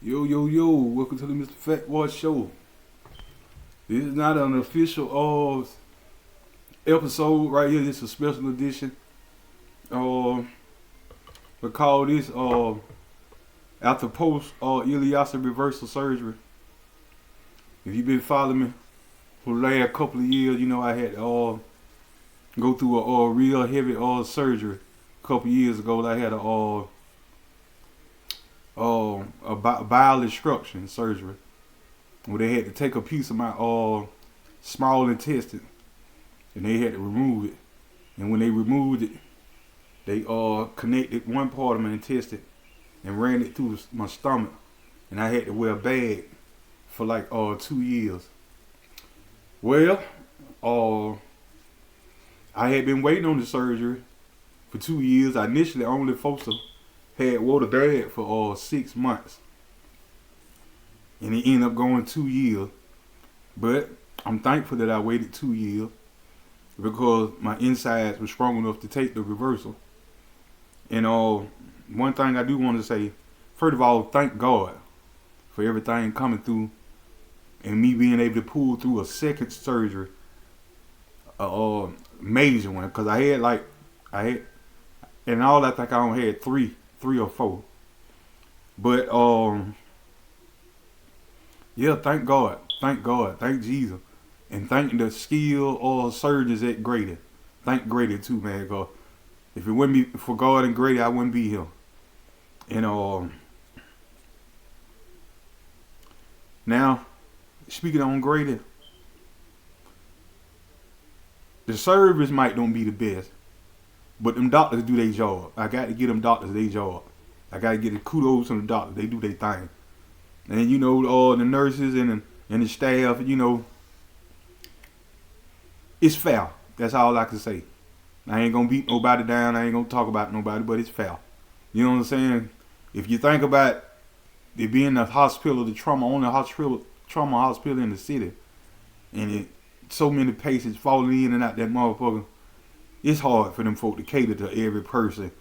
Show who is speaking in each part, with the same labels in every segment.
Speaker 1: Yo, yo, yo, welcome to the Mr. Fat Boy Show. This is not an official episode right here. This is a special edition. We call this after post ileostomy reversal surgery. If you've been following me for the last couple of years, you know I had to go through a real heavy surgery. A couple of years ago, I had a bowel obstruction surgery where they had to take a piece of my small intestine and they had to remove it. And when they removed it, they connected one part of my intestine and ran it through my stomach, and I had to wear a bag for like 2 years. Well, I had been waiting on the surgery for 2 years. I initially only supposed to had wore the bag for 6 months, and it ended up going 2 years. But I'm thankful that I waited 2 years because my insides were strong enough to take the reversal. And one thing I do want to say, first of all, thank God for everything coming through and me being able to pull through a second surgery, major one, because I had in all I think I only had three or four. But yeah, thank God, thank Jesus, and thank the skilled surgeons at Grady. Thank Grady too, man. Cause if it wouldn't be for God and Grady, I wouldn't be here. And now, speaking on Grady, the service might don't be the best, but them doctors do their job. I got to give them doctors their job. I got to give the kudos to the doctors. They do their thing. And you know, the nurses and the staff, you know, it's fair. That's all I can say. I ain't gonna beat nobody down. I ain't gonna talk about nobody, but it's fair. You know what I'm saying? If you think about it being the hospital, the only trauma hospital in the city, and so many patients falling in and out that motherfucker, it's hard for them folk to cater to every person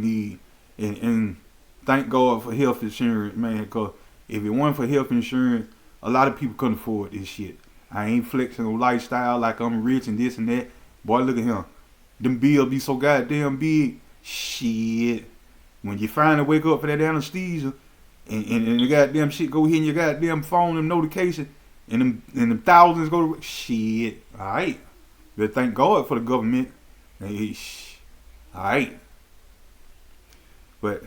Speaker 1: need. And thank God for health insurance, man, because if it weren't for health insurance, a lot of people couldn't afford this shit. I ain't flexing no lifestyle like I'm rich and this and that. Boy, look at him. Them bills be so goddamn big. Shit. When you finally wake up for that anesthesia and the goddamn shit go hit in your goddamn phone and notification and them thousands go to shit. Alright. But thank God for the government. Alright. But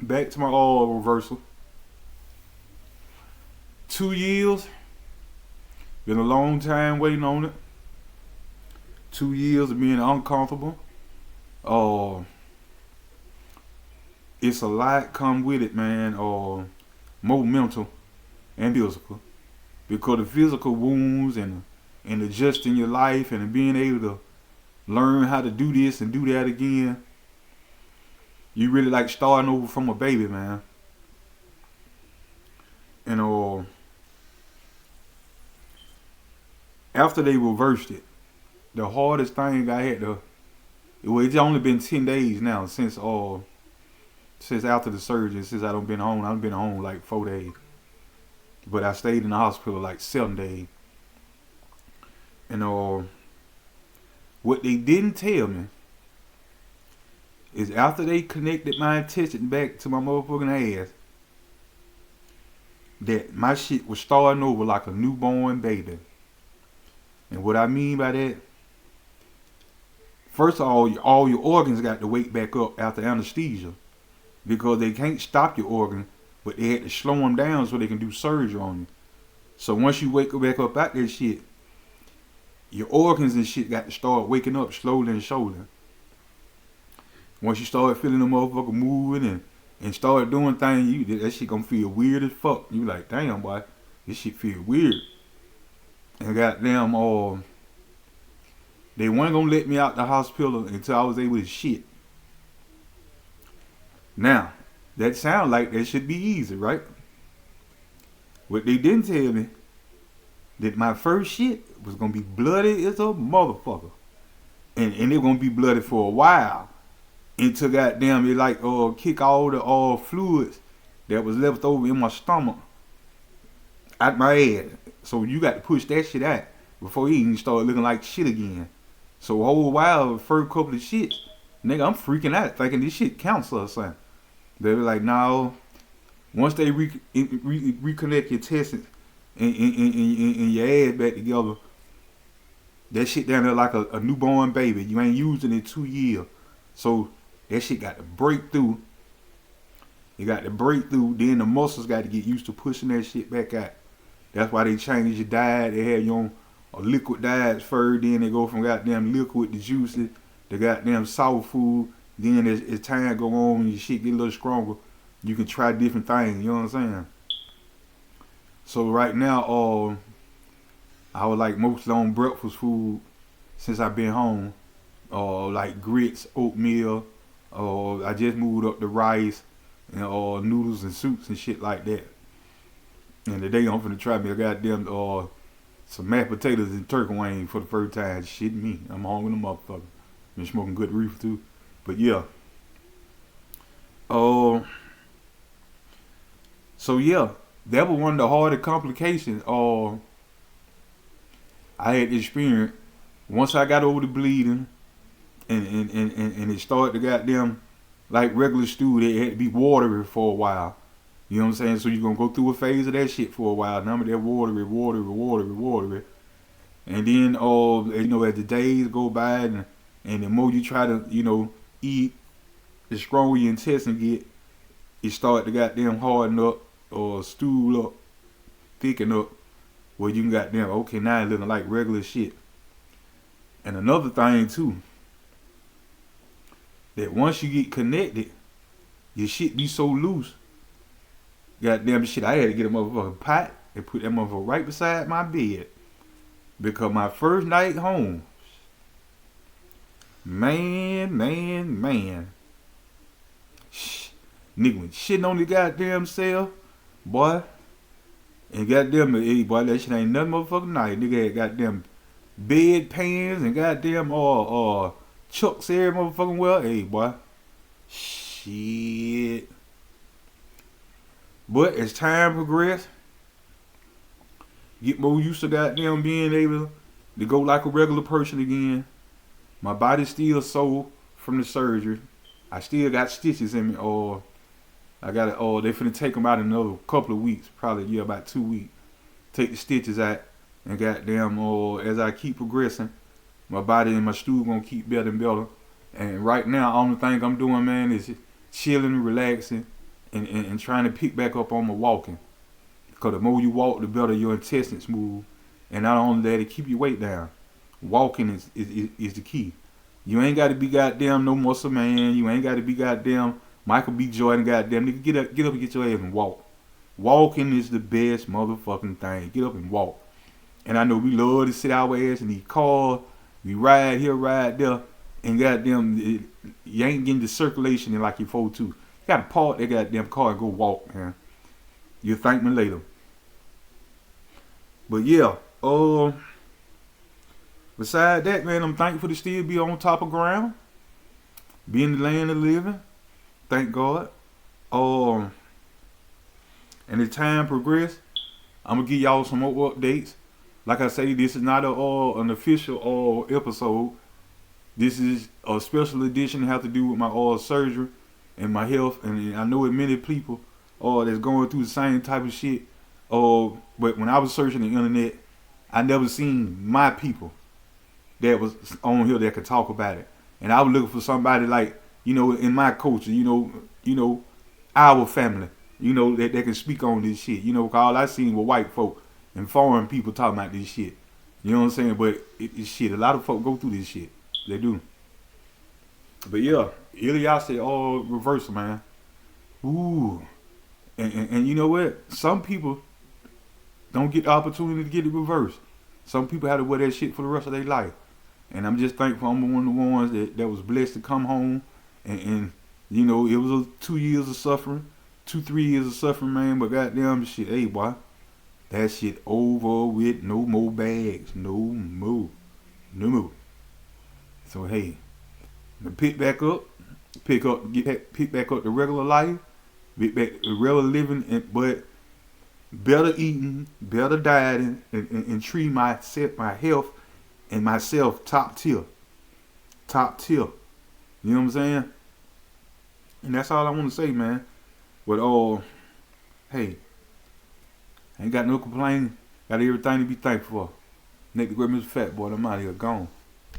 Speaker 1: back to my reversal. 2 years. Been a long time waiting on it. 2 years of being uncomfortable. It's a lot come with it, man. More mental and physical. Because the physical wounds and adjusting your life and being able to learn how to do this and do that again. You really like starting over from a baby, man. And after they reversed it, the hardest thing I had to, it's only been 10 days now since after the surgery, since I done been home. I've been home like 4 days. But I stayed in the hospital like 7 days. And what they didn't tell me is after they connected my intestine back to my motherfucking ass, that my shit was starting over like a newborn baby. And what I mean by that, first of all your organs got to wake back up after anesthesia because they can't stop your organ, but they had to slow them down so they can do surgery on you. So once you wake back up out that shit, your organs and shit got to start waking up slowly and surely. Once you start feeling the motherfucker moving and start doing things, that shit gonna feel weird as fuck. You like, damn boy, this shit feel weird. And goddamn, they weren't gonna let me out the hospital until I was able to shit. Now, that sounds like that should be easy, right? What they didn't tell me, that my first shit was gonna be bloody as a motherfucker. And it gonna be bloody for a while. Until goddamn it like kick all the fluids that was left over in my stomach out my ass. So you got to push that shit out before you even start looking like shit again. So a whole while, the first couple of shits, nigga, I'm freaking out thinking this shit cancer or something. They were like, no. Once they reconnect your intestines and your ass back together, that shit down there like a newborn baby. You ain't used it in 2 years. So that shit got to break through. You got to break through. Then the muscles got to get used to pushing that shit back out. That's why they change your diet. They have you on a liquid diet first. Then they go from goddamn liquid to juicy to goddamn soft food. Then as time go on and your shit get a little stronger, you can try different things. You know what I'm saying? So right now, I was like mostly on breakfast food since I've been home. Like grits, oatmeal. I just moved up to rice and noodles and soups and shit like that. And today I'm finna try me a goddamn some mashed potatoes and turkey wings for the first time. Shit me, I'm hungry the motherfucker. Been smoking good reefer too, but yeah. So yeah, that was one of the hardest complications I had experienced. Once I got over the bleeding and it started to goddamn like regular stew, it had to be watery for a while. You know what I'm saying? So you're gonna go through a phase of that shit for a while. Now that watery. And then as the days go by and the more you try to, eat, the stronger your intestine get, it start to goddamn harden up or stool up, thicken up, where you can goddamn, okay, now it's looking like regular shit. And another thing too, that once you get connected, your shit be so loose. Goddamn shit, I had to get a motherfucking pot and put that motherfucker right beside my bed. Because my first night home, man. Nigga went shitting on the goddamn cell, boy. And goddamn, hey, boy, that shit ain't nothing motherfucking nice. Nigga had goddamn bed pans and goddamn chucks every motherfucking well. Hey, boy. Shit. But as time progressed, get more used to goddamn being able to go like a regular person again. My body's still sore from the surgery. I still got stitches in me. I got it. They finna take them out in another couple of weeks, probably about 2 weeks. Take the stitches out, and goddamn, as I keep progressing, my body and my stool gonna keep better and better. And right now, only thing I'm doing, man, is chilling, relaxing, and trying to pick back up on my walking. Because the more you walk, the better your intestines move. And not only that, it keep your weight down. Walking is the key. You ain't got to be goddamn no muscle man. You ain't got to be goddamn Michael B. Jordan. Goddamn nigga, get up and get your ass and walk. Walking is the best motherfucking thing. Get up and walk. And I know we love to sit our ass in these cars. We ride here, ride there, and goddamn, you ain't getting the circulation in like you're supposed to. You gotta park that goddamn car and go walk, man. You'll thank me later. But yeah, beside that, man, I'm thankful to still be on top of ground, be in the land of living. Thank God. And as time progress, I'm gonna give y'all some more updates. Like I say, this is not an official episode. This is a special edition that have to do with my surgery and my health. And I know that many people that's going through the same type of shit. But when I was searching the internet, I never seen my people that was on here that could talk about it. And I was looking for somebody like, in my culture, our family, that can speak on this shit. Cause all I seen were white folk and foreign people talking about this shit. You know what I'm saying? But it's shit. A lot of folk go through this shit. They do. But yeah, ileostomy reversal, man. Ooh. And you know what? Some people don't get the opportunity to get it reversed. Some people have to wear that shit for the rest of their life. And I'm just thankful I'm one of the ones that was blessed to come home. And it was 2 years of suffering. 3 years of suffering, man. But goddamn shit, hey, boy. That shit over with. No more bags. No more. So, hey. Pick back up. Pick back up the regular life. Regular living, but better eating, better dieting, and treating my health and myself top tier, top tier. You know what I'm saying? And that's all I want to say, man. But hey, ain't got no complaining. Got everything to be thankful for. Nick the Great Mr. Fat Boy, I'm out here gone.